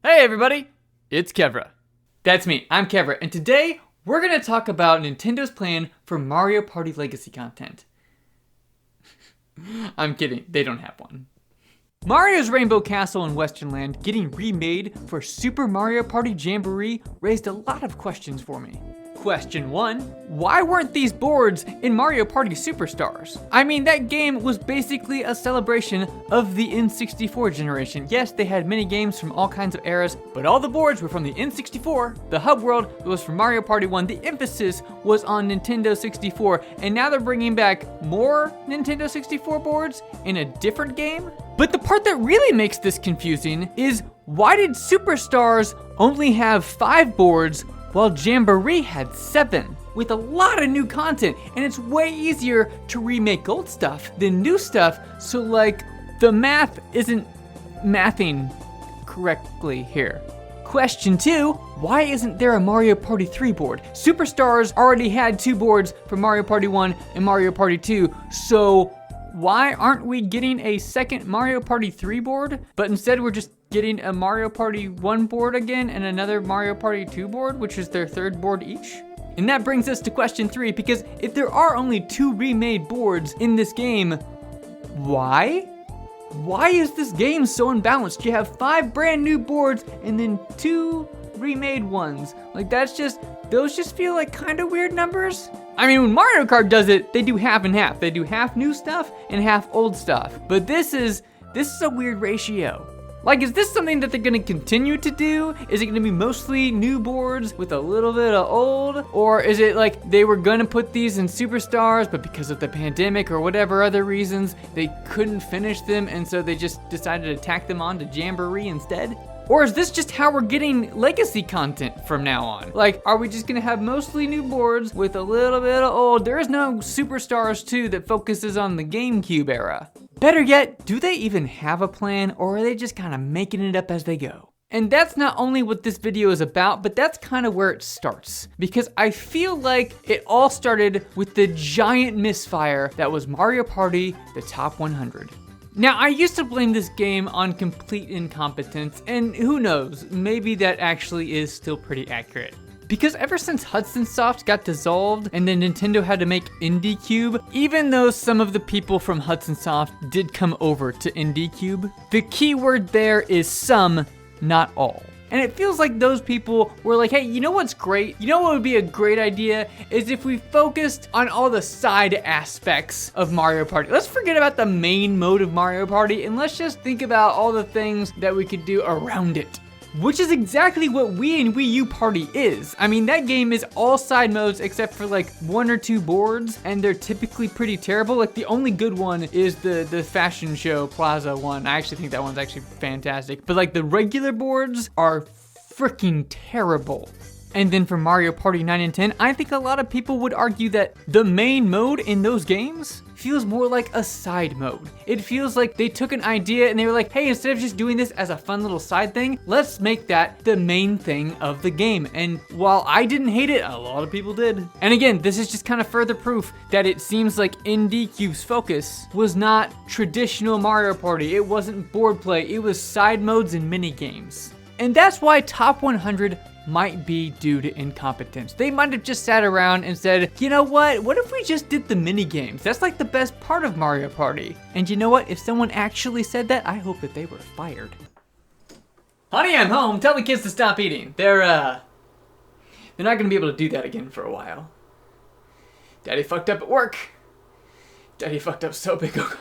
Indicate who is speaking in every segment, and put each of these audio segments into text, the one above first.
Speaker 1: Hey everybody, it's Kevra. That's me, I'm Kevra, and today we're going to talk about Nintendo's plan for Mario Party Legacy content. I'm kidding, they don't have one. Mario's Rainbow Castle in Western Land getting remade for Super Mario Party Jamboree raised a lot of questions for me. Question 1, why weren't these boards in Mario Party Superstars? I mean, that game was basically a celebration of the N64 generation. Yes, they had mini games from all kinds of eras, but all the boards were from the N64. The hub world was from Mario Party 1. The emphasis was on Nintendo 64, and now they're bringing back more Nintendo 64 boards in a different game? But the part that really makes this confusing is, why did Superstars only have 5 boards while Jamboree had 7, with a lot of new content, and it's way easier to remake old stuff than new stuff, so like, the math isn't mathing correctly here. Question 2, why isn't there a Mario Party 3 board? Superstars already had 2 boards for Mario Party 1 and Mario Party 2, so why aren't we getting a second Mario Party 3 board, but instead we're just getting a Mario Party 1 board again and another Mario Party 2 board, which is their 3rd board each? And that brings us to question 3, because if there are only 2 remade boards in this game, why? Why is this game so unbalanced? You have 5 brand new boards and then 2 remade ones. Like those just feel like kind of weird numbers. I mean, when Mario Kart does it, they do half and half. They do half new stuff and half old stuff. But this is a weird ratio. Like, is this something that they're gonna continue to do? Is it gonna be mostly new boards with a little bit of old? Or is it like they were gonna put these in Superstars, but because of the pandemic or whatever other reasons, they couldn't finish them, and so they just decided to tack them on to Jamboree instead? Or is this just how we're getting legacy content from now on? Like, are we just gonna have mostly new boards with a little bit of old? There is no Superstars 2 that focuses on the GameCube era. Better yet, do they even have a plan, or are they just kind of making it up as they go? And that's not only what this video is about, but that's kind of where it starts. Because I feel like it all started with the giant misfire that was Mario Party, the Top 100. Now, I used to blame this game on complete incompetence, and who knows, maybe that actually is still pretty accurate. Because ever since Hudson Soft got dissolved and then Nintendo had to make IndieCube, even though some of the people from Hudson Soft did come over to IndieCube, the key word there is some, not all. And it feels like those people were like, hey, you know what's great? You know what would be a great idea is if we focused on all the side aspects of Mario Party. Let's forget about the main mode of Mario Party and let's just think about all the things that we could do around it. Which is exactly what Wii and Wii U Party is. I mean, that game is all side modes except for like 1 or 2 boards, and they're typically pretty terrible. Like, the only good one is the Fashion Show Plaza one. I actually think that one's actually fantastic. But like, the regular boards are freaking terrible. And then for Mario Party 9 and 10, I think a lot of people would argue that the main mode in those games feels more like a side mode. It feels like they took an idea and they were like, hey, instead of just doing this as a fun little side thing, let's make that the main thing of the game. And while I didn't hate it, a lot of people did. And again, this is just kind of further proof that it seems like IndieCube's focus was not traditional Mario Party. It wasn't board play, it was side modes and mini games. And that's why Top 100 might be due to incompetence. They might have just sat around and said, you know what if we just did the mini games? That's like the best part of Mario Party. And you know what? If someone actually said that, I hope that they were fired. Honey, I'm home. Tell the kids to stop eating. They're not gonna be able to do that again for a while. Daddy fucked up at work. Daddy fucked up so big, oh God.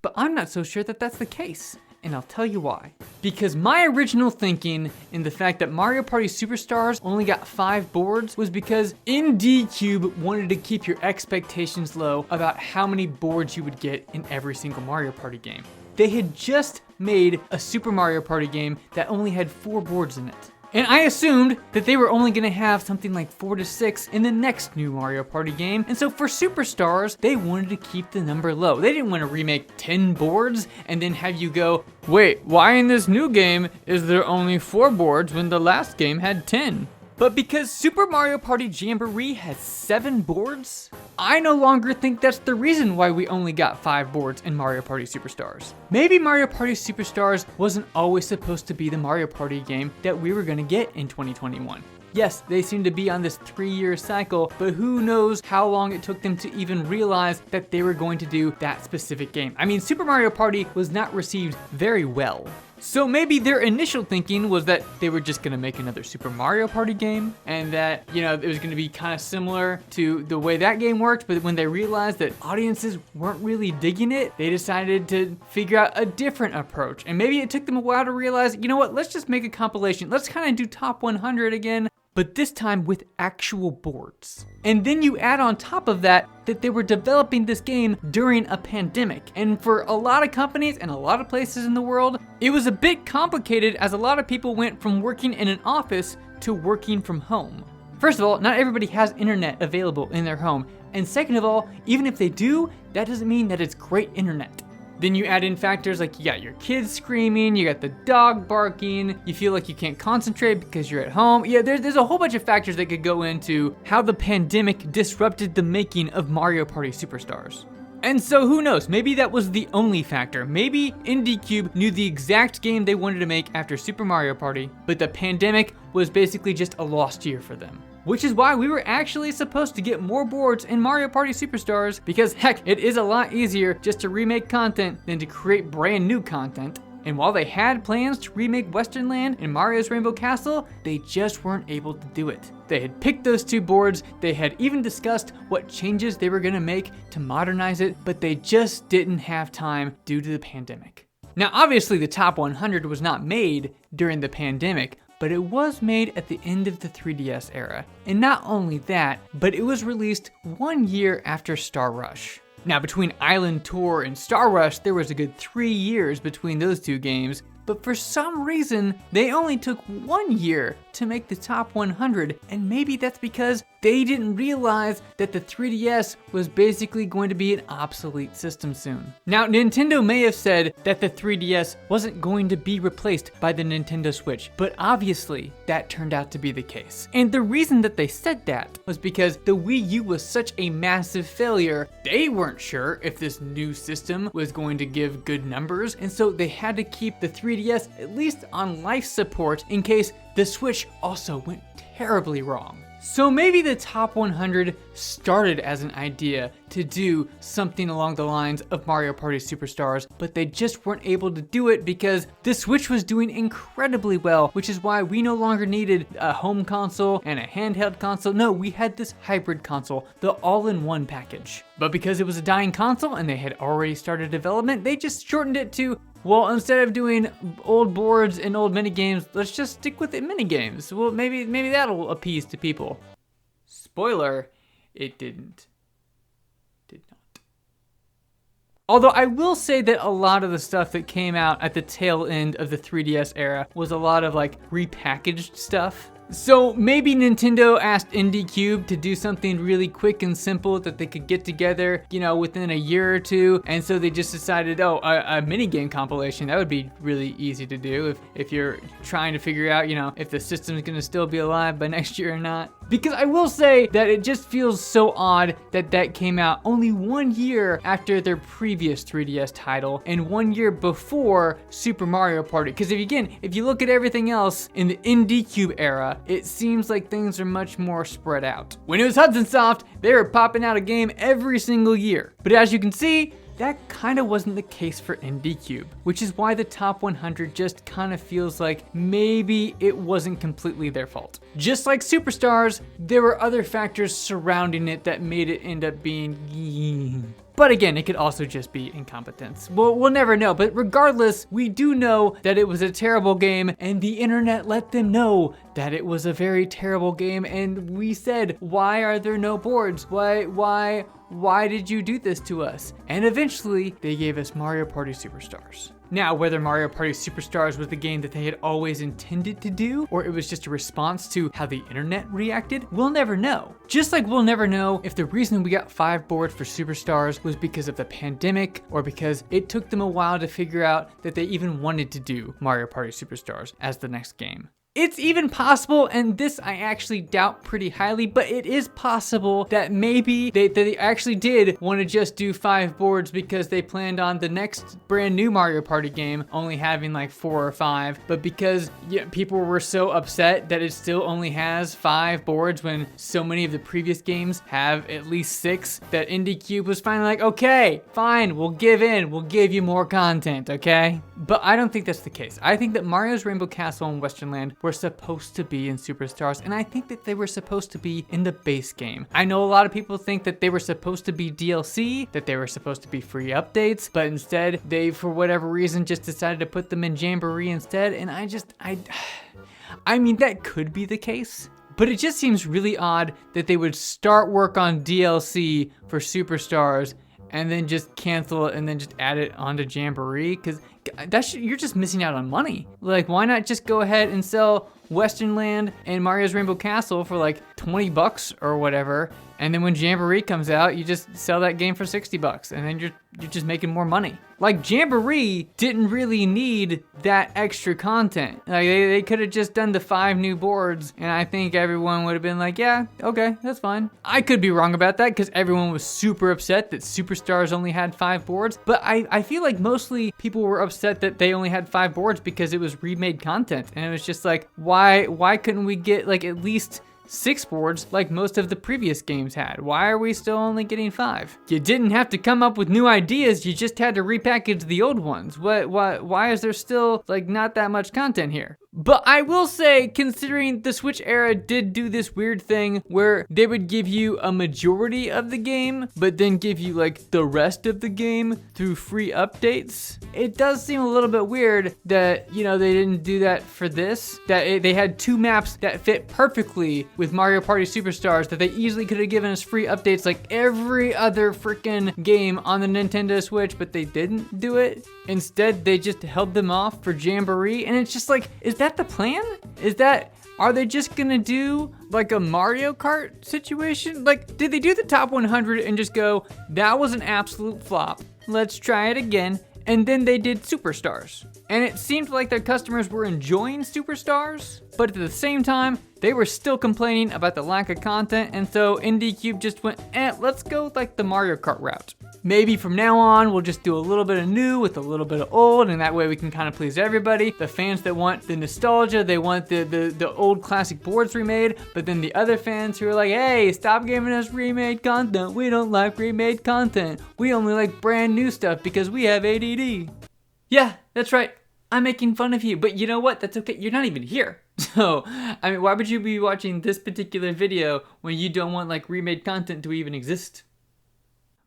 Speaker 1: But I'm not so sure that that's the case. And I'll tell you why. Because my original thinking in the fact that Mario Party Superstars only got 5 boards was because IndieCube wanted to keep your expectations low about how many boards you would get in every single Mario Party game. They had just made a Super Mario Party game that only had 4 boards in it. And I assumed that they were only gonna have something like 4 to 6 in the next new Mario Party game. And so for Superstars, they wanted to keep the number low. They didn't want to remake 10 boards and then have you go, wait, why in this new game is there only 4 boards when the last game had 10? But because Super Mario Party Jamboree has 7 boards, I no longer think that's the reason why we only got 5 boards in Mario Party Superstars. Maybe Mario Party Superstars wasn't always supposed to be the Mario Party game that we were gonna get in 2021. Yes, they seem to be on this 3-year cycle, but who knows how long it took them to even realize that they were going to do that specific game. I mean, Super Mario Party was not received very well. So maybe their initial thinking was that they were just gonna make another Super Mario Party game, and that, it was gonna be kind of similar to the way that game worked, but when they realized that audiences weren't really digging it, they decided to figure out a different approach. And maybe it took them a while to realize, you know what, let's just make a compilation. Let's kind of do top 100 again, but this time with actual boards. And then you add on top of that they were developing this game during a pandemic. And for a lot of companies and a lot of places in the world, it was a bit complicated as a lot of people went from working in an office to working from home. First of all, not everybody has internet available in their home. And second of all, even if they do, that doesn't mean that it's great internet. Then you add in factors like you got your kids screaming, you got the dog barking, you feel like you can't concentrate because you're at home. Yeah, there's a whole bunch of factors that could go into how the pandemic disrupted the making of Mario Party Superstars. And so who knows, maybe that was the only factor. Maybe IndieCube knew the exact game they wanted to make after Super Mario Party, but the pandemic was basically just a lost year for them. Which is why we were actually supposed to get more boards in Mario Party Superstars, because heck, it is a lot easier just to remake content than to create brand new content. And while they had plans to remake Western Land and Mario's Rainbow Castle, they just weren't able to do it. They had picked those 2 boards, they had even discussed what changes they were gonna make to modernize it, but they just didn't have time due to the pandemic. Now obviously the top 100 was not made during the pandemic, but it was made at the end of the 3DS era. And not only that, but it was released 1 year after Star Rush. Now between Island Tour and Star Rush, there was a good 3 years between those 2 games, but for some reason, they only took 1 year to make the top 100, and maybe that's because they didn't realize that the 3DS was basically going to be an obsolete system soon. Now, Nintendo may have said that the 3DS wasn't going to be replaced by the Nintendo Switch, but obviously that turned out to be the case. And the reason that they said that was because the Wii U was such a massive failure, they weren't sure if this new system was going to give good numbers, and so they had to keep the 3DS at least on life support in case the Switch also went terribly wrong. So maybe the top 100 started as an idea to do something along the lines of Mario Party Superstars, but they just weren't able to do it because the Switch was doing incredibly well, which is why we no longer needed a home console and a handheld console. No, we had this hybrid console, the all-in-one package. But because it was a dying console and they had already started development, they just shortened it to, well, instead of doing old boards and old minigames, let's just stick with the minigames. Well, maybe that'll appease to people. Spoiler, it didn't. Did not. Although I will say that a lot of the stuff that came out at the tail end of the 3DS era was a lot of like repackaged stuff. So maybe Nintendo asked IndieCube to do something really quick and simple that they could get together, within a year or 2. And so they just decided, a minigame compilation, that would be really easy to do if you're trying to figure out, if the system's gonna still be alive by next year or not. Because I will say that it just feels so odd that came out only 1 year after their previous 3DS title and 1 year before Super Mario Party. Because if you look at everything else in the IndieCube era, it seems like things are much more spread out. When it was Hudson Soft, they were popping out a game every single year. But as you can see, that kind of wasn't the case for IndieCube, which is why the top 100 just kind of feels like maybe it wasn't completely their fault. Just like Superstars, there were other factors surrounding it that made it end up being But again, it could also just be incompetence. We'll never know, but regardless, we do know that it was a terrible game, and the internet let them know that it was a very terrible game, and we said, why are there no boards? Why did you do this to us? And eventually, they gave us Mario Party Superstars. Now, whether Mario Party Superstars was the game that they had always intended to do, or it was just a response to how the internet reacted, we'll never know. Just like we'll never know if the reason we got 5 boards for Superstars was because of the pandemic, or because it took them a while to figure out that they even wanted to do Mario Party Superstars as the next game. It's even possible, and this I actually doubt pretty highly, but it is possible that maybe they actually did want to just do 5 boards because they planned on the next brand new Mario Party game only having like 4 or 5, but because people were so upset that it still only has 5 boards when so many of the previous games have at least 6, that IndieCube was finally like, okay, fine, we'll give in, we'll give you more content, okay? But I don't think that's the case. I think that Mario's Rainbow Castle and Western Land were supposed to be in Superstars, and I think that they were supposed to be in the base game. I know a lot of people think that they were supposed to be DLC, that they were supposed to be free updates, but instead they, for whatever reason, just decided to put them in Jamboree instead, and I mean, that could be the case. But it just seems really odd that they would start work on DLC for Superstars and then just cancel it and then just add it onto Jamboree, because you're just missing out on money. Like, why not just go ahead and sell Western Land and Mario's Rainbow Castle for like $20 or whatever, and then when Jamboree comes out, you just sell that game for $60, and then you're just making more money. Like, Jamboree didn't really need that extra content. Like, they could have just done the 5 new boards, and I think everyone would have been like, yeah, okay, that's fine. I could be wrong about that, because everyone was super upset that Superstars only had 5 boards, but I feel like mostly people were upset that they only had 5 boards because it was remade content, and it was just like, why couldn't we get like at least 6 boards like most of the previous games had? Why are we still only getting 5? You didn't have to come up with new ideas, you just had to repackage the old ones. Why is there still like not that much content here? But I will say, considering the Switch era did do this weird thing where they would give you a majority of the game, but then give you like the rest of the game through free updates, it does seem a little bit weird that, you know, they didn't do that for this. They had 2 maps that fit perfectly with Mario Party Superstars that they easily could have given us free updates like every other freaking game on the Nintendo Switch, but they didn't do it. Instead, they just held them off for Jamboree, and it's just like, is that the plan? Are they just gonna do like a Mario Kart situation? Like, did they do the top 100 and just go, that was an absolute flop, let's try it again? And then they did Superstars. And it seemed like their customers were enjoying Superstars, but at the same time, they were still complaining about the lack of content, and so IndieCube just went, let's go like the Mario Kart route. Maybe from now on, we'll just do a little bit of new with a little bit of old, and that way we can kind of please everybody. The fans that want the nostalgia, they want the old classic boards remade, but then the other fans who are like, hey, stop giving us remade content. We don't like remade content. We only like brand new stuff because we have ADD. Yeah, that's right. I'm making fun of you, but you know what? That's okay. You're not even here. So, I mean, why would you be watching this particular video when you don't want like remade content to even exist?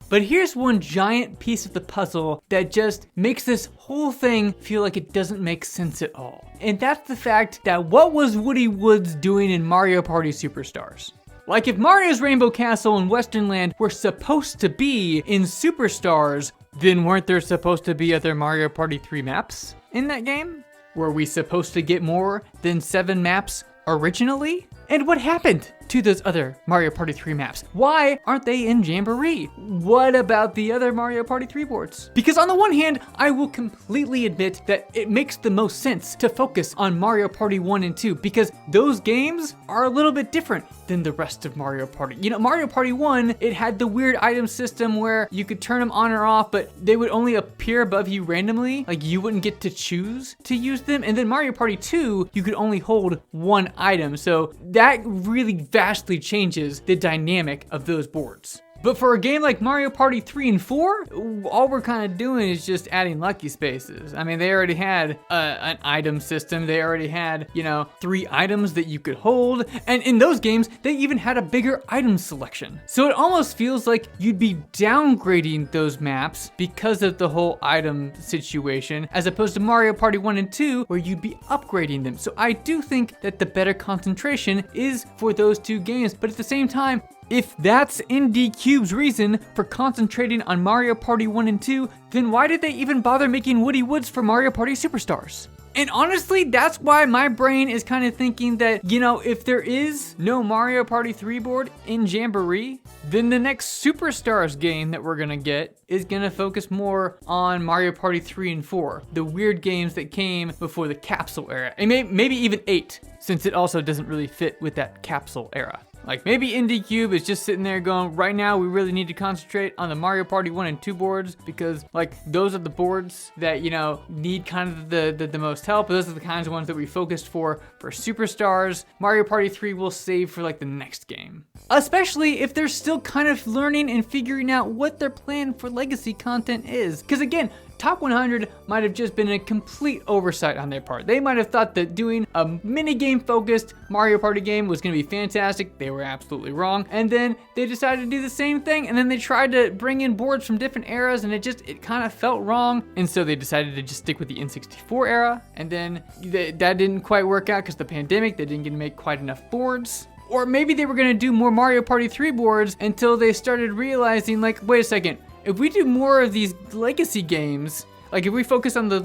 Speaker 1: But here's one giant piece of the puzzle that just makes this whole thing feel like it doesn't make sense at all. And that's the fact that what was Woody Woods doing in Mario Party Superstars? Like, if Mario's Rainbow Castle and Western Land were supposed to be in Superstars, then weren't there supposed to be other Mario Party 3 maps in that game? Were we supposed to get more than 7 maps originally? And what happened to those other Mario Party 3 maps? Why aren't they in Jamboree? What about the other Mario Party 3 boards? Because on the one hand, I will completely admit that it makes the most sense to focus on Mario Party 1 and 2 because those games are a little bit different than the rest of Mario Party. You know, Mario Party 1, it had the weird item system where you could turn them on or off, but they would only appear above you randomly. Like, you wouldn't get to choose to use them. And then Mario Party 2, you could only hold one item. So that really vastly changes the dynamic of those boards. But for a game like Mario Party 3 and 4, all we're kind of doing is just adding lucky spaces. I mean, they already had an item system. They already had, 3 items that you could hold. And in those games, they even had a bigger item selection. So it almost feels like you'd be downgrading those maps because of the whole item situation, as opposed to Mario Party 1 and 2, where you'd be upgrading them. So I do think that the better concentration is for those 2 games. But at the same time, if that's IndieCube's reason for concentrating on Mario Party 1 and 2, then why did they even bother making Woody Woods for Mario Party Superstars? And honestly, that's why my brain is kind of thinking that, if there is no Mario Party 3 board in Jamboree, then the next Superstars game that we're gonna get is gonna focus more on Mario Party 3 and 4, the weird games that came before the capsule era, and maybe even 8, since it also doesn't really fit with that capsule era. Like maybe Indie Cube is just sitting there going, right now we really need to concentrate on the Mario Party 1 and 2 boards because like those are the boards that, need kind of the most help. Those are the kinds of ones that we focused for Superstars. Mario Party 3 we'll save for like the next game. Especially if they're still kind of learning and figuring out what their plan for legacy content is. Because again, Top 100 might have just been a complete oversight on their part. They might have thought that doing a mini-game focused Mario Party game was gonna be fantastic. They were absolutely wrong. And then they decided to do the same thing, and then they tried to bring in boards from different eras, and it kind of felt wrong. And so they decided to just stick with the N64 era, and then that didn't quite work out because the pandemic, they didn't get to make quite enough boards. Or maybe they were gonna do more Mario Party 3 boards until they started realizing, like, wait a second, if we do more of these legacy games, like if we focus on the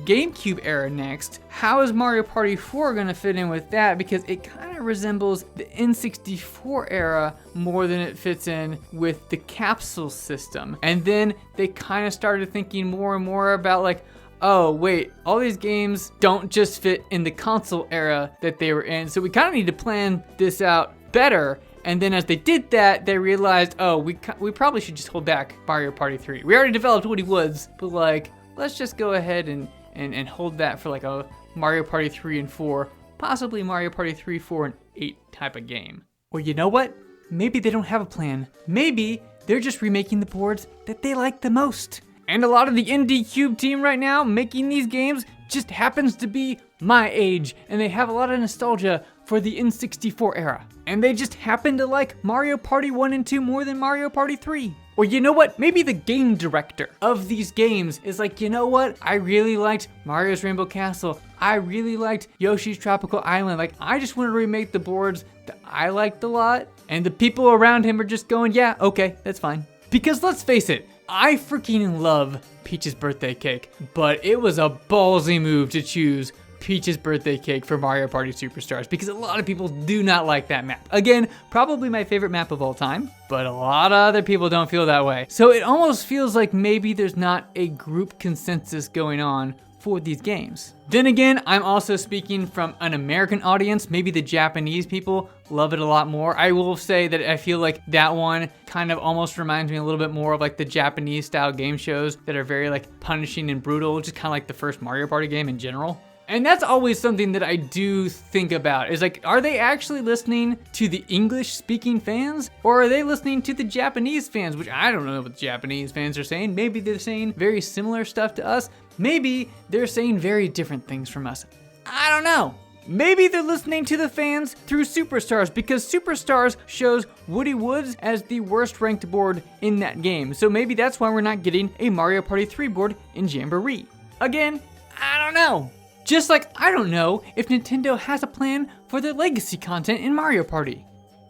Speaker 1: GameCube era next, how is Mario Party 4 gonna fit in with that? Because it kind of resembles the N64 era more than it fits in with the capsule system. And then they kind of started thinking more and more about like, oh wait, all these games don't just fit in the console era that they were in, so we kind of need to plan this out better. And then as they did that, they realized, oh, we probably should just hold back Mario Party 3. We already developed Woody Woods, but like, let's just go ahead and hold that for like a Mario Party 3 and 4, possibly Mario Party 3, 4, and 8 type of game. Or you know what? Maybe they don't have a plan. Maybe they're just remaking the boards that they like the most. And a lot of the Indie Cube team right now making these games just happens to be my age, and they have a lot of nostalgia for the N64 era. And they just happen to like Mario Party 1 and 2 more than Mario Party 3. Or you know what? Maybe the game director of these games is like, you know what? I really liked Mario's Rainbow Castle. I really liked Yoshi's Tropical Island. Like, I just want to remake the boards that I liked a lot. And the people around him are just going, yeah, okay, that's fine. Because let's face it, I freaking love Peach's Birthday Cake, but it was a ballsy move to choose Peach's Birthday Cake for Mario Party Superstars because a lot of people do not like that map. Again, probably my favorite map of all time, but a lot of other people don't feel that way. So it almost feels like maybe there's not a group consensus going on for these games. Then again, I'm also speaking from an American audience. Maybe the Japanese people love it a lot more. I will say that I feel like that one kind of almost reminds me a little bit more of like the Japanese style game shows that are very like punishing and brutal, just kind of like the first Mario Party game in general. And that's always something that I do think about, is like, are they actually listening to the English speaking fans, or are they listening to the Japanese fans? Which I don't know what the Japanese fans are saying. Maybe they're saying very similar stuff to us. Maybe they're saying very different things from us. I don't know. Maybe they're listening to the fans through Superstars, because Superstars shows Woody Woods as the worst ranked board in that game. So maybe that's why we're not getting a Mario Party 3 board in Jamboree. Again, I don't know. Just like I don't know if Nintendo has a plan for their legacy content in Mario Party.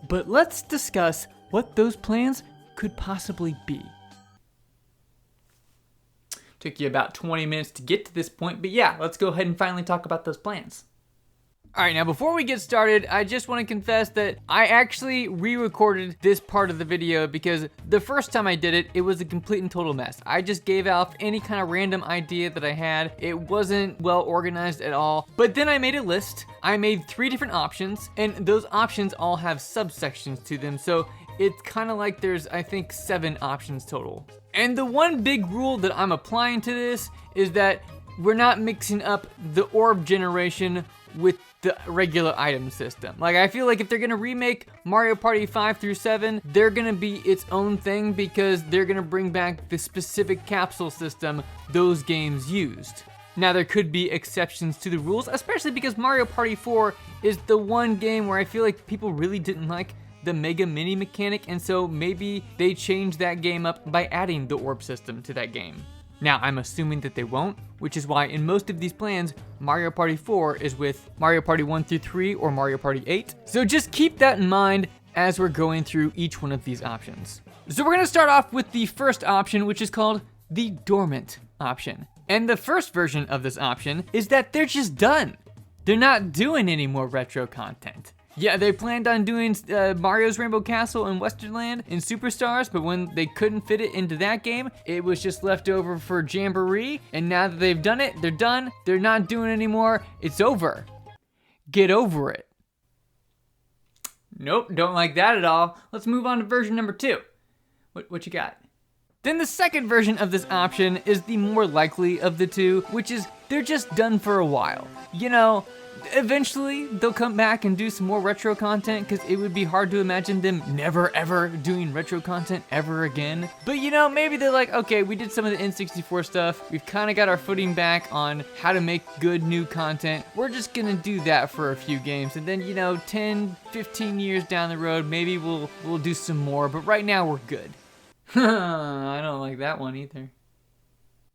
Speaker 1: But let's discuss what those plans could possibly be. Took you about 20 minutes to get to this point, but yeah, let's go ahead and finally talk about those plans. Alright, now before we get started, I just want to confess that I actually re-recorded this part of the video because the first time I did it, it was a complete and total mess. I just gave out any kind of random idea that I had. It wasn't well organized at all. But then I made a list. I made 3 different options, and those options all have subsections to them. So it's kind of like there's, I think, 7 options total. And the one big rule that I'm applying to this is that we're not mixing up the orb generation with the regular item system. Like, I feel like if they're gonna remake Mario Party 5 through 7, they're gonna be its own thing because they're gonna bring back the specific capsule system those games used. Now, there could be exceptions to the rules, especially because Mario Party 4 is the one game where I feel like people really didn't like the Mega Mini mechanic, and so maybe they changed that game up by adding the orb system to that game. Now, I'm assuming that they won't, which is why in most of these plans, Mario Party 4 is with Mario Party 1 through 3 or Mario Party 8. So just keep that in mind as we're going through each one of these options. So we're gonna start off with the first option, which is called the dormant option. And the first version of this option is that they're just done. They're not doing any more retro content. Yeah, they planned on doing Mario's Rainbow Castle and Western Land and Superstars, but when they couldn't fit it into that game, it was just left over for Jamboree, and now that they've done it, they're done. They're not doing it anymore. It's over. Get over it. Nope, don't like that at all. Let's move on to version number 2. What you got? Then the second version of this option is the more likely of the two, which is they're just done for a while. You know, eventually they'll come back and do some more retro content, because it would be hard to imagine them never ever doing retro content ever again. But you know, maybe they're like, okay, we did some of the N64 stuff. We've kind of got our footing back on how to make good new content. We're just gonna do that for a few games. And then, you know, 10, 15 years down the road, maybe we'll do some more. But right now we're good. I don't like that one either.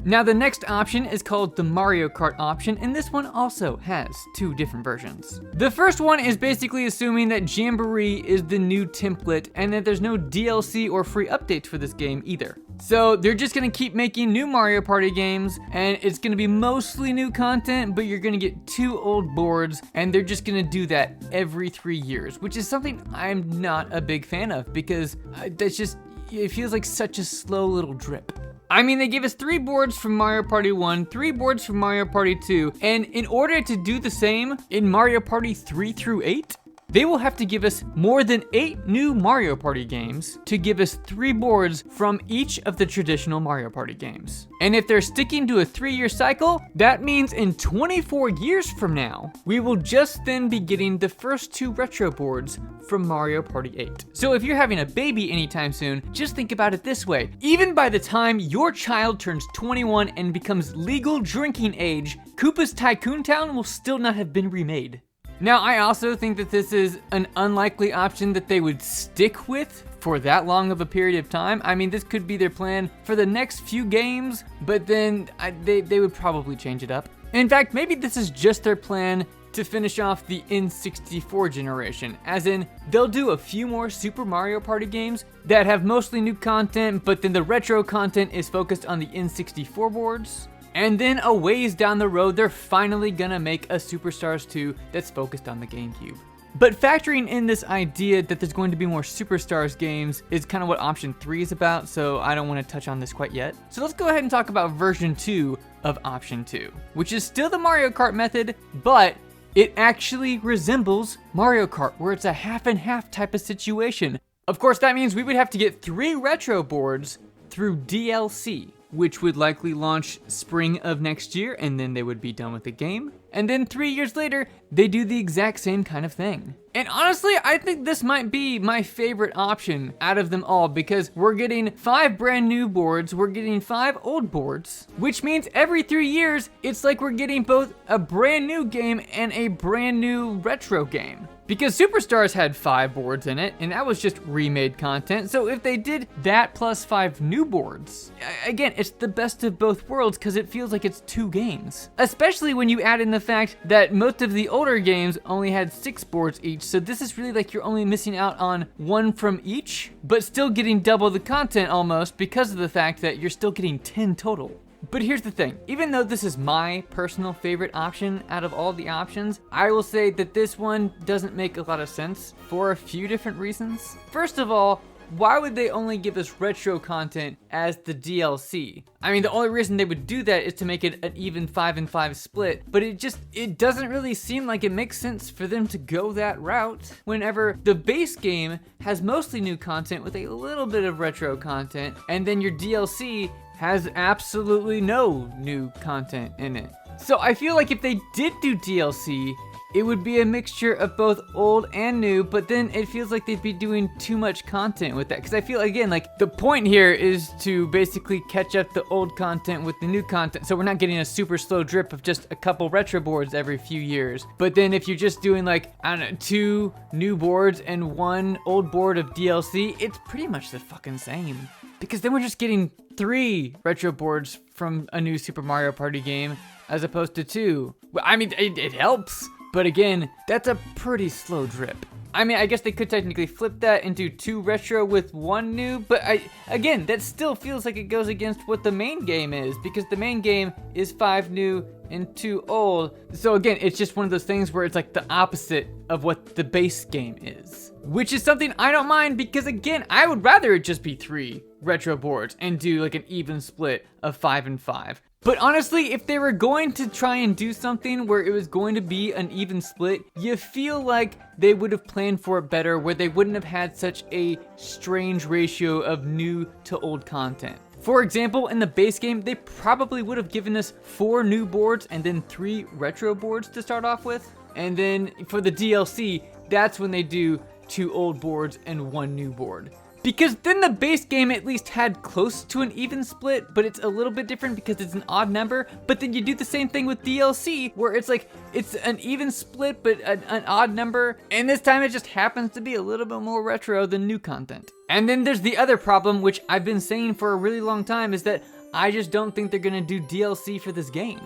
Speaker 1: Now the next option is called the Mario Kart option, and this one also has 2 different versions. The first one is basically assuming that Jamboree is the new template and that there's no DLC or free updates for this game either. So they're just gonna keep making new Mario Party games, and it's gonna be mostly new content, but you're gonna get 2 old boards, and they're just gonna do that every 3 years, which is something I'm not a big fan of, because that's just, it feels like such a slow little drip. I mean, they gave us 3 boards from Mario Party 1, 3 boards from Mario Party 2, and in order to do the same in Mario Party 3 through 8, they will have to give us more than 8 new Mario Party games to give us 3 boards from each of the traditional Mario Party games. And if they're sticking to a 3-year cycle, that means in 24 years from now, we will just then be getting the first 2 retro boards from Mario Party 8. So if you're having a baby anytime soon, just think about it this way. Even by the time your child turns 21 and becomes legal drinking age, Koopa's Tycoon Town will still not have been remade. Now, I also think that this is an unlikely option that they would stick with for that long of a period of time. I mean, this could be their plan for the next few games, but then they would probably change it up. In fact, maybe this is just their plan to finish off the N64 generation, as in, they'll do a few more Super Mario Party games that have mostly new content, but then the retro content is focused on the N64 boards. And then a ways down the road, they're finally gonna make a Superstars 2 that's focused on the GameCube. But factoring in this idea that there's going to be more Superstars games is kind of what option 3 is about, so I don't want to touch on this quite yet. So let's go ahead and talk about version 2 of option 2, which is still the Mario Kart method, but it actually resembles Mario Kart, where it's a half and half type of situation. Of course, that means we would have to get 3 retro boards through DLC, which would likely launch spring of next year, and then they would be done with the game. And then 3 years later, they do the exact same kind of thing. And honestly, I think this might be my favorite option out of them all, because we're getting 5 brand new boards, we're getting 5 old boards, which means every 3 years, it's like we're getting both a brand new game and a brand new retro game. Because Superstars had 5 boards in it, and that was just remade content. So if they did that plus 5 new boards, again, it's the best of both worlds, because it feels like it's 2 games. Especially when you add in the fact that most of the older games only had 6 boards each, so this is really like you're only missing out on 1 from each, but still getting double the content almost, because of the fact that you're still getting 10 total. But here's the thing, even though this is my personal favorite option out of all the options, I will say that this one doesn't make a lot of sense for a few different reasons. First of all, why would they only give us retro content as the DLC? I mean, the only reason they would do that is to make it an even 5 and 5 split, but it doesn't really seem like it makes sense for them to go that route whenever the base game has mostly new content with a little bit of retro content, and then your DLC has absolutely no new content in it. So I feel like if they did do DLC, it would be a mixture of both old and new, but then it feels like they'd be doing too much content with that. Because I feel, again, like the point here is to basically catch up the old content with the new content, so we're not getting a super slow drip of just a couple retro boards every few years. But then if you're just doing like, I don't know, 2 new boards and 1 old board of DLC, it's pretty much the fucking same. Because then we're just getting 3 retro boards from a new Super Mario Party game as opposed to 2. I mean, it helps, but again, that's a pretty slow drip. I mean, I guess they could technically flip that and do 2 retro with 1 new, but again, that still feels like it goes against what the main game is, because the main game is 5 new and 2 old. So again, it's just one of those things where it's like the opposite of what the base game is. Which is something I don't mind, because again, I would rather it just be 3 retro boards and do like an even split of 5 and 5. But honestly, if they were going to try and do something where it was going to be an even split, you feel like they would have planned for it better, where they wouldn't have had such a strange ratio of new to old content. For example, in the base game, they probably would have given us 4 new boards and then 3 retro boards to start off with. And then for the DLC, that's when they do 2 old boards and 1 new board. Because then the base game at least had close to an even split, but it's a little bit different because it's an odd number. But then you do the same thing with DLC, where it's like, it's an even split, but an odd number. And this time it just happens to be a little bit more retro than new content. And then there's the other problem, which I've been saying for a really long time, is that I just don't think they're gonna do DLC for this game.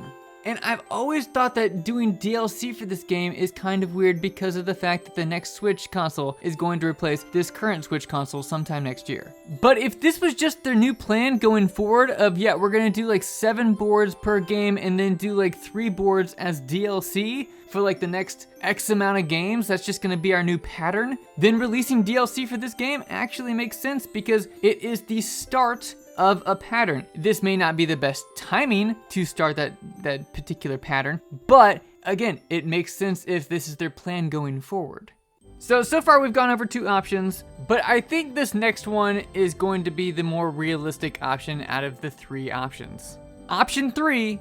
Speaker 1: And I've always thought that doing DLC for this game is kind of weird because of the fact that the next Switch console is going to replace this current Switch console sometime next year. But if this was just their new plan going forward of, yeah, we're gonna do like 7 boards per game and then do like 3 boards as DLC for like the next X amount of games, that's just gonna be our new pattern, then releasing DLC for this game actually makes sense because it is the start of a pattern. This may not be the best timing to start that particular pattern, but again, it makes sense if this is their plan going forward. So far we've gone over 2 options, but I think this next one is going to be the more realistic option out of the 3 options. Option 3,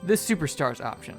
Speaker 1: the Superstars option.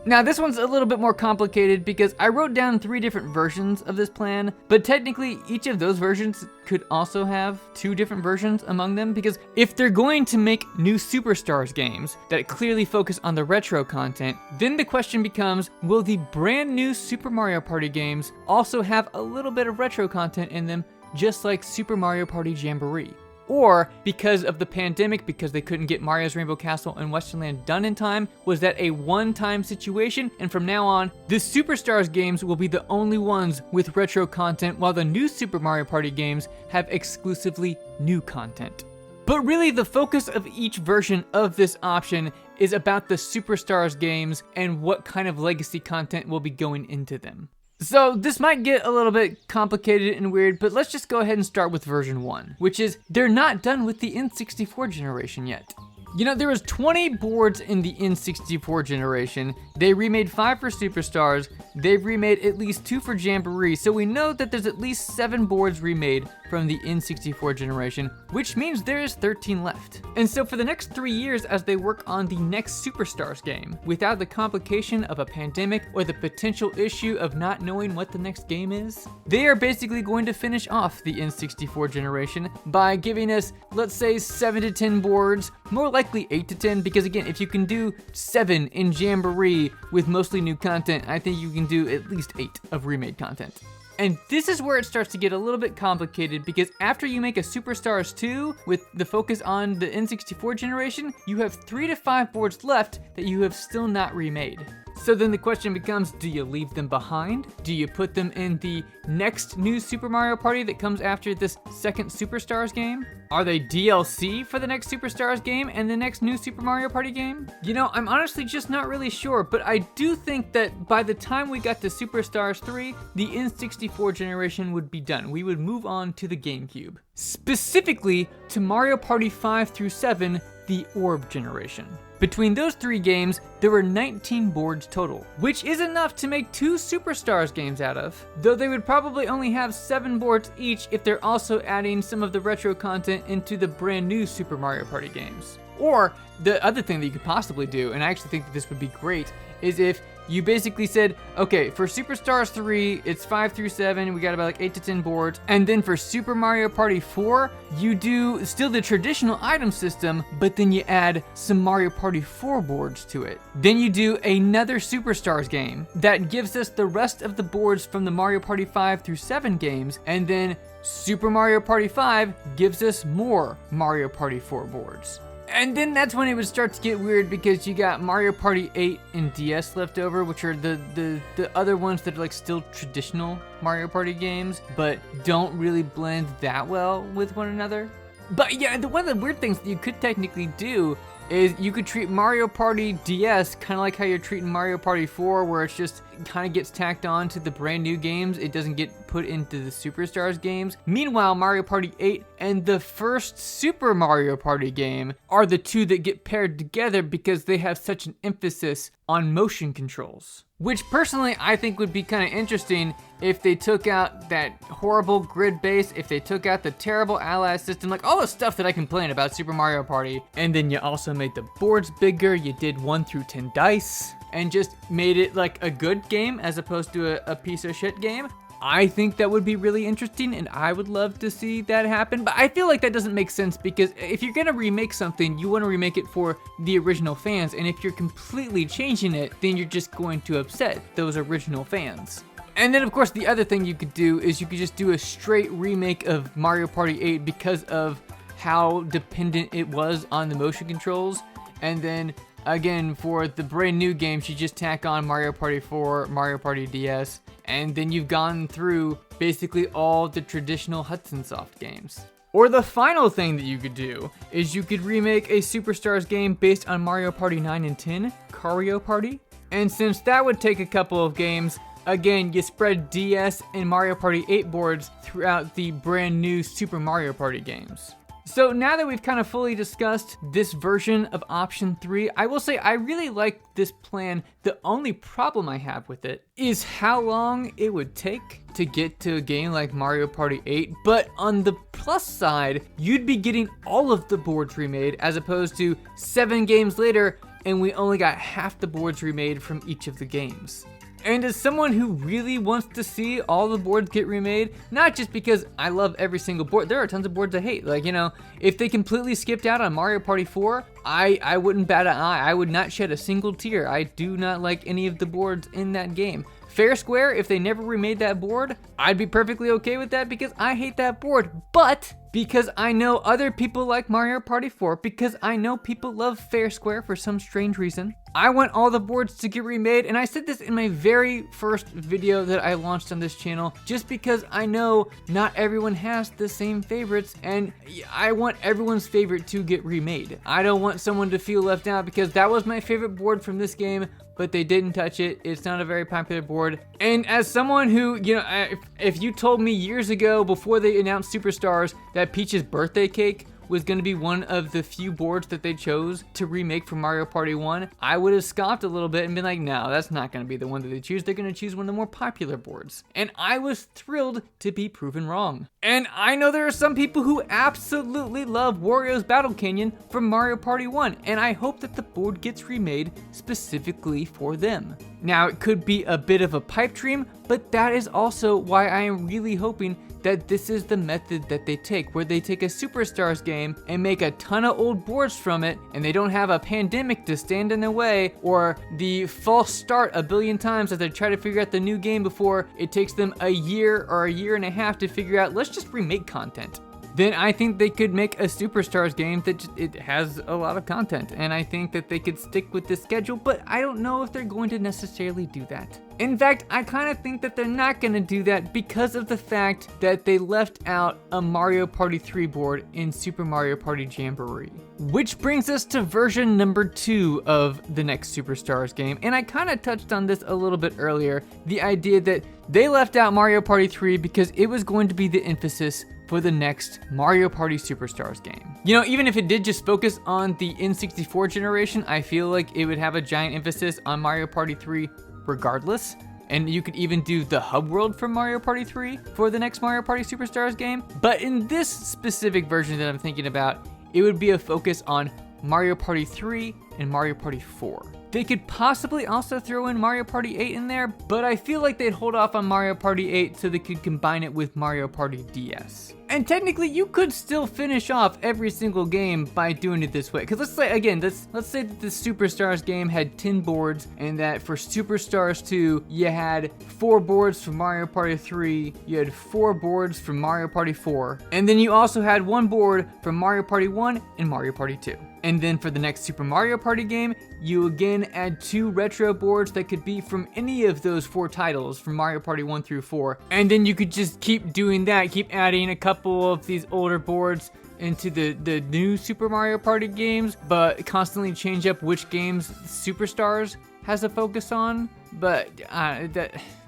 Speaker 1: Now this one's a little bit more complicated because I wrote down 3 different versions of this plan, but technically each of those versions could also have 2 different versions among them, because if they're going to make new Superstars games that clearly focus on the retro content, then the question becomes, will the brand new Super Mario Party games also have a little bit of retro content in them, just like Super Mario Party Jamboree? Or, because of the pandemic, because they couldn't get Mario's Rainbow Castle and Western Land done in time, was that a one-time situation, and from now on, the Superstars games will be the only ones with retro content, while the new Super Mario Party games have exclusively new content. But really, the focus of each version of this option is about the Superstars games and what kind of legacy content will be going into them. So this might get a little bit complicated and weird, but let's just go ahead and start with version 1, which is they're not done with the N64 generation yet. You know, there was 20 boards in the N64 generation. They remade 5 for Superstars. They've remade at least 2 for Jamboree. So we know that there's at least 7 boards remade from the N64 generation, which means there is 13 left. And so for the next 3 years, as they work on the next Superstars game, without the complication of a pandemic or the potential issue of not knowing what the next game is, they are basically going to finish off the N64 generation by giving us, let's say, 7 to 10 boards, more likely 8 to 10, because again, if you can do 7 in Jamboree with mostly new content, I think you can do at least 8 of remade content. And this is where it starts to get a little bit complicated, because after you make a Superstars 2 with the focus on the N64 generation, you have 3 to 5 boards left that you have still not remade. So then the question becomes, do you leave them behind? Do you put them in the next new Super Mario Party that comes after this second Superstars game? Are they DLC for the next Superstars game and the next new Super Mario Party game? You know, I'm honestly just not really sure, but I do think that by the time we got to Superstars 3, the N64 generation would be done. We would move on to the GameCube. Specifically to Mario Party 5 through 7, the Orb generation. Between those 3 games, there were 19 boards total, which is enough to make 2 Superstars games out of, though they would probably only have 7 boards each if they're also adding some of the retro content into the brand new Super Mario Party games. Or, the other thing that you could possibly do, and I actually think that this would be great, is if you basically said, okay, for Superstars 3, it's 5 through 7, we got about like 8 to 10 boards, and then for Super Mario Party 4, you do still the traditional item system, but then you add some Mario Party 4 boards to it. Then you do another Superstars game that gives us the rest of the boards from the Mario Party 5 through 7 games, and then Super Mario Party 5 gives us more Mario Party 4 boards. And then that's when it would start to get weird because you got Mario Party 8 and DS left over, which are the other ones that are like still traditional Mario Party games, but don't really blend that well with one another. But yeah, one of the weird things that you could technically do is you could treat Mario Party DS kind of like how you're treating Mario Party 4, where it's just kind of gets tacked on to the brand new games. It doesn't get put into the Superstars games. Meanwhile, Mario Party 8 and the first Super Mario Party game are the two that get paired together because they have such an emphasis on motion controls. Which personally I think would be kind of interesting if they took out that horrible grid base, if they took out the terrible ally system, like all the stuff that I complain about Super Mario Party, and then you also made the boards bigger, you did 1 through 10 dice, and just made it like a good game as opposed to a piece of shit game. I think that would be really interesting, and I would love to see that happen, but I feel like that doesn't make sense because if you're gonna remake something, you wanna remake it for the original fans, and if you're completely changing it, then you're just going to upset those original fans. And then of course the other thing you could do is you could just do a straight remake of Mario Party 8 because of how dependent it was on the motion controls, and then again, for the brand new games, you just tack on Mario Party 4, Mario Party DS, and then you've gone through basically all the traditional Hudson Soft games. Or the final thing that you could do is you could remake a Superstars game based on Mario Party 9 and 10, Kario Party. And since that would take a couple of games, again, you spread DS and Mario Party 8 boards throughout the brand new Super Mario Party games. So now that we've kind of fully discussed this version of option 3, I will say I really like this plan. The only problem I have with it is how long it would take to get to a game like Mario Party 8. But on the plus side, you'd be getting all of the boards remade as opposed to 7 games later and we only got half the boards remade from each of the games. And as someone who really wants to see all the boards get remade, not just because I love every single board, there are tons of boards I hate. Like, you know, if they completely skipped out on Mario Party 4, I wouldn't bat an eye. I would not shed a single tear. I do not like any of the boards in that game. Fair Square, if they never remade that board, I'd be perfectly okay with that because I hate that board. But because I know other people like Mario Party 4, because I know people love Fair Square for some strange reason, I want all the boards to get remade, and I said this in my very first video that I launched on this channel, just because I know not everyone has the same favorites, and I want everyone's favorite to get remade. I don't want someone to feel left out because that was my favorite board from this game, but they didn't touch it. It's not a very popular board. And as someone who, you know, if you told me years ago before they announced Superstars that Peach's birthday cake was going to be one of the few boards that they chose to remake for Mario Party 1, I would have scoffed a little bit and been like, no, that's not going to be the one that they choose. They're going to choose one of the more popular boards. And I was thrilled to be proven wrong. And I know there are some people who absolutely love Wario's Battle Canyon from Mario Party 1, and I hope that the board gets remade specifically for them. Now, it could be a bit of a pipe dream, but that is also why I am really hoping that this is the method that they take, where they take a Superstars game and make a ton of old boards from it, and they don't have a pandemic to stand in their way, or the false start a billion times as they try to figure out the new game before it takes them a year or a year and a half to figure out, let's just remake content. Then I think they could make a Superstars game that it has a lot of content, and I think that they could stick with this schedule, but I don't know if they're going to necessarily do that. In fact, I kind of think that they're not going to do that because of the fact that they left out a Mario Party 3 board in Super Mario Party Jamboree. Which brings us to version number 2 of the next Superstars game, and I kind of touched on this a little bit earlier, the idea that they left out Mario Party 3 because it was going to be the emphasis for the next Mario Party Superstars game. You know, even if it did just focus on the N64 generation, I feel like it would have a giant emphasis on Mario Party 3 regardless. And you could even do the hub world from Mario Party 3 for the next Mario Party Superstars game. But in this specific version that I'm thinking about, it would be a focus on Mario Party 3 and Mario Party 4. They could possibly also throw in Mario Party 8 in there, but I feel like they'd hold off on Mario Party 8 so they could combine it with Mario Party DS. And technically, you could still finish off every single game by doing it this way. Because let's say, again, let's say that the Superstars game had 10 boards, and that for Superstars 2, you had 4 boards for Mario Party 3, you had 4 boards for Mario Party 4, and then you also had 1 board for Mario Party 1 and Mario Party 2. And then for the next Super Mario Party game, you again add 2 retro boards that could be from any of those 4 titles, from Mario Party 1 through 4. And then you could just keep doing that, keep adding a couple of these older boards into the new Super Mario Party games, but constantly change up which games Superstars has a focus on. But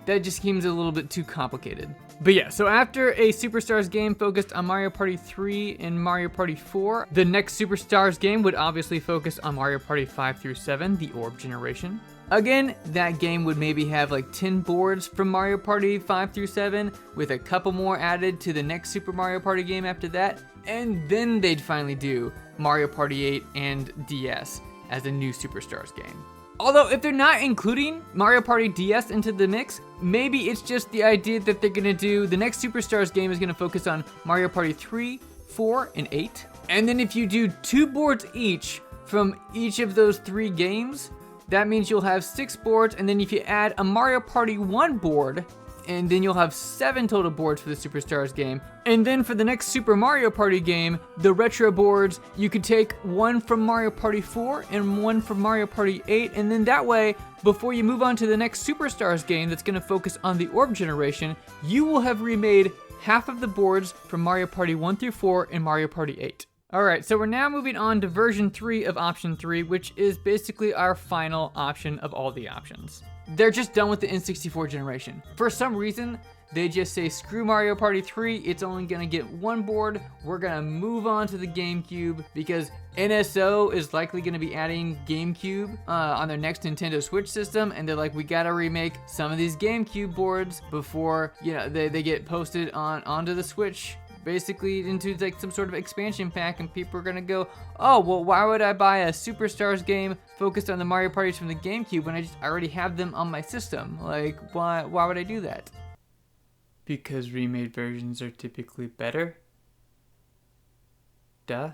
Speaker 1: that just seems a little bit too complicated. But yeah, so after a Superstars game focused on Mario Party 3 and Mario Party 4, the next Superstars game would obviously focus on Mario Party 5 through 7, the Orb generation. Again, that game would maybe have like 10 boards from Mario Party 5 through 7, with a couple more added to the next Super Mario Party game after that, and then they'd finally do Mario Party 8 and DS as a new Superstars game. Although, if they're not including Mario Party DS into the mix, maybe it's just the idea that they're gonna do, the next Superstars game is gonna focus on Mario Party 3, 4, and 8. And then if you do 2 boards each from each of those 3 games, that means you'll have 6 boards, and then if you add a Mario Party 1 board, and then you'll have 7 total boards for the Superstars game. And then for the next Super Mario Party game, the retro boards, you could take 1 from Mario Party 4 and 1 from Mario Party 8, and then that way, before you move on to the next Superstars game that's gonna focus on the Orb generation, you will have remade half of the boards from Mario Party 1 through 4 and Mario Party 8. Alright, so we're now moving on to version 3 of option 3, which is basically our final option of all the options. They're just done with the N64 generation. For some reason, they just say, screw Mario Party 3, it's only gonna get 1 board, we're gonna move on to the GameCube, because NSO is likely gonna be adding GameCube on their next Nintendo Switch system, and they're like, we gotta remake some of these GameCube boards before, you know, they get posted onto the Switch, basically into like some sort of expansion pack, and people are gonna go, oh, well, why would I buy a Superstars game focused on the Mario Parties from the GameCube when I already have them on my system? Like, why would I do that? Because remade versions are typically better? Duh.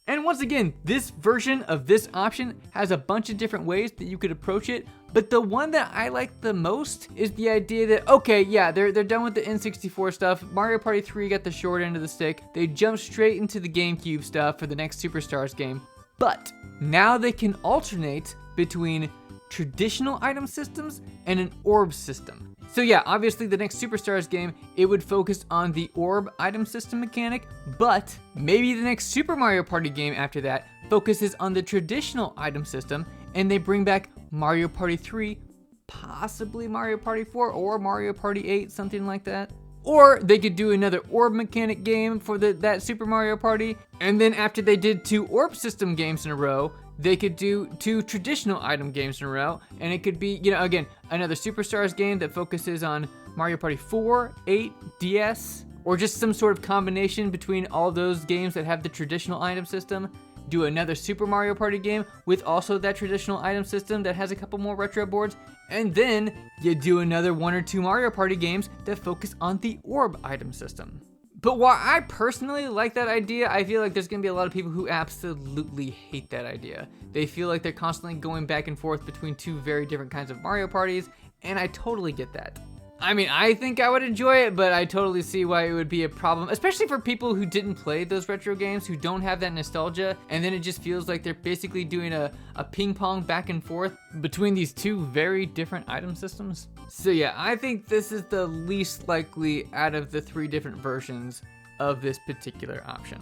Speaker 1: And once again, this version of this option has a bunch of different ways that you could approach it, but the one that I like the most is the idea that, okay, yeah, they're done with the N64 stuff, Mario Party 3 got the short end of the stick, they jumped straight into the GameCube stuff for the next Superstars game, but now they can alternate between traditional item systems and an orb system. So yeah, obviously the next Superstars game, it would focus on the orb item system mechanic, but maybe the next Super Mario Party game after that focuses on the traditional item system, and they bring back Mario Party 3, possibly Mario Party 4, or Mario Party 8, something like that. Or they could do another orb mechanic game for that Super Mario Party, and then after they did 2 orb system games in a row, they could do 2 traditional item games in a row, and it could be, you know, again, another Superstars game that focuses on Mario Party 4, 8, DS, or just some sort of combination between all those games that have the traditional item system. Do another Super Mario Party game with also that traditional item system that has a couple more retro boards, and then you do another 1 or 2 Mario Party games that focus on the orb item system. But while I personally like that idea, I feel like there's gonna be a lot of people who absolutely hate that idea. They feel like they're constantly going back and forth between 2 very different kinds of Mario parties, and I totally get that. I mean, I think I would enjoy it, but I totally see why it would be a problem, especially for people who didn't play those retro games, who don't have that nostalgia, and then it just feels like they're basically doing a ping pong back and forth between these 2 very different item systems. So yeah, I think this is the least likely out of the 3 different versions of this particular option.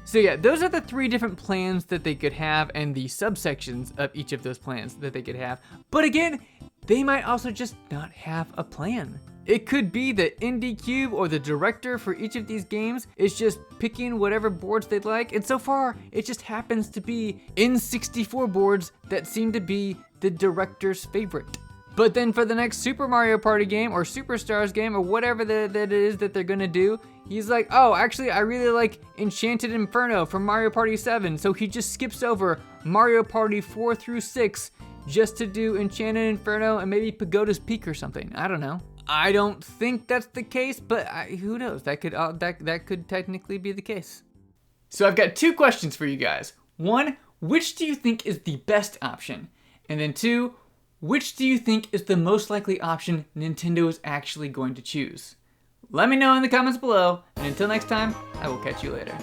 Speaker 1: So yeah, those are the 3 different plans that they could have, and the subsections of each of those plans that they could have. But again, they might also just not have a plan. It could be that IndieCube or the director for each of these games is just picking whatever boards they'd like, and so far, it just happens to be N64 boards that seem to be the director's favorite. But then for the next Super Mario Party game or Superstars game or whatever that it is that they're gonna do, he's like, oh, actually, I really like Enchanted Inferno from Mario Party 7, so he just skips over Mario Party 4 through 6 just to do Enchanted Inferno and maybe Pagoda's Peak or something. I don't know. I don't think that's the case, but who knows? That could technically be the case. So I've got 2 questions for you guys. 1, which do you think is the best option? And then 2, which do you think is the most likely option Nintendo is actually going to choose? Let me know in the comments below, and until next time, I will catch you later.